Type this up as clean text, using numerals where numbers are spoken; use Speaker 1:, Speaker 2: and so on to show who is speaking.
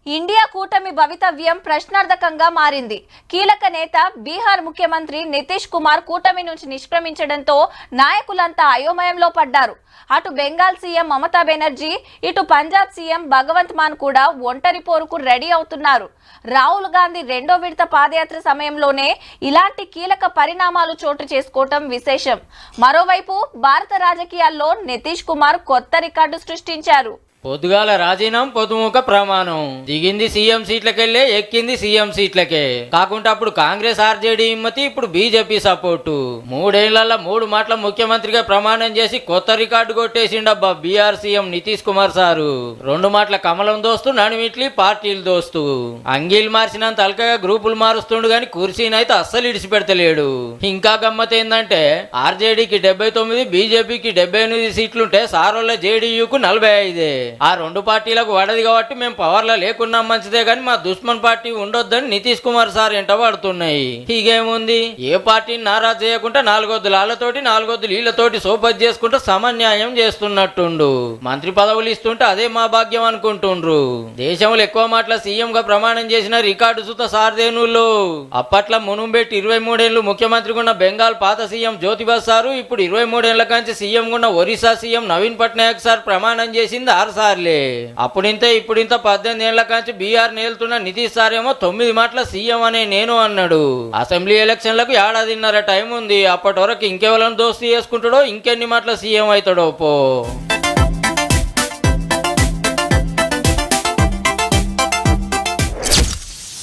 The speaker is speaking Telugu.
Speaker 1: ఇండియా కూటమి భవితవ్యం ప్రశ్నార్థకంగా మారింది. కీలక నేత బీహార్ ముఖ్యమంత్రి నితీష్ కుమార్ కూటమి నుంచి నిష్క్రమించడంతో నాయకులంతా అయోమయంలో పడ్డారు. అటు బెంగాల్ సీఎం మమతా బెనర్జీ, ఇటు పంజాబ్ సీఎం భగవంత్ మాన్ కూడా ఒంటరి పోరుకు రెడీ అవుతున్నారు. రాహుల్ గాంధీ రెండో విడత పాదయాత్ర సమయంలోనే ఇలాంటి కీలక పరిణామాలు చోటు చేసుకోవటం విశేషం. మరోవైపు భారత రాజకీయాల్లో నితీష్ కుమార్ కొత్త రికార్డు సృష్టించారు.
Speaker 2: పొద్దుగాల రాజీనాం పొద్దుముక ప్రమాణం. దిగింది సీఎం సీట్లకెళ్లే, ఎక్కింది సీఎం సీట్లకే. కాకుంటే అప్పుడు కాంగ్రెస్ ఆర్జేడీ హిమ్మతి, ఇప్పుడు బీజేపీ సపోర్టు. 3 ఏళ్లలో 3 మాటల ముఖ్యమంత్రిగా ప్రమాణం చేసి కొత్త రికార్డు కొట్టేసిండబ్బా బీఆర్ సీఎం నితీష్ కుమార్ సారు. 2 మాటల కమలం దోస్తు, నడుమిట్లి పార్టీలు దోస్తు. అంగీలు మార్చినంత అల్కగా గ్రూపులు మారుస్తుండు గాని కుర్సీనైతే అస్సలు ఇడిచిపెడతలేడు. ఇంకా గమ్మత్ ఏందంటే ఆర్జేడీకి 79, బీజేపీకి 78 సీట్లుంటే సారోళ్ళ జేడీయూకు 45. ఆ 2 పార్టీలకు వడది కాబట్టి మేము పవర్లో లేకున్నాం మంచిదే గాని మా దుష్మన్ పార్టీ ఉండొద్దని నితీష్ కుమార్ సార్ ఎంట పడుతున్నాయి. హీగేముంది, ఏ పార్టీని నారాజు చేయకుండా 4 వద్దులతోటి 4 వద్దులు వీళ్ళతోటి సోపతి చేసుకుంటూ సమన్యాయం చేస్తున్నట్టుండు. మంత్రి పదవులు ఇస్తుంటే అదే మా భాగ్యం అనుకుంటుండ్రు. దేశంలో ఎక్కువ మాటల సీఎం గా ప్రమాణం చేసిన రికార్డు సుత సార్దేనుల్లో. అప్పట్లో మునుంబెట్టి 23 ఏళ్లు ముఖ్యమంత్రిగా ఉన్న బెంగాల్ పాత సీఎం జ్యోతిబా సారు ఇప్పుడు 23 ఏళ్ల కంచి సీఎం ఉన్న ఒరిస్సా సీఎం నవీన్ పట్నాయక్ సార్ ప్రమాణం చేసింది 6 సార్లే. అప్పుడింత ఇప్పుడింత 18 ఏళ్ల కాంచి బీఆర్ నేలుతున్న నితీష్ సార్ ఏమో 9 మాటల సీఎం అనే నేను అన్నాడు. అసెంబ్లీ ఎలక్షన్లకు 1.5 ఏళ్ల టైం ఉంది. అప్పటి వరకు ఇంకెవరైనా దోస్తీ చేసుకుంటాడో, ఇంకెన్ని మాటల సీఎం అవుతాడో పో.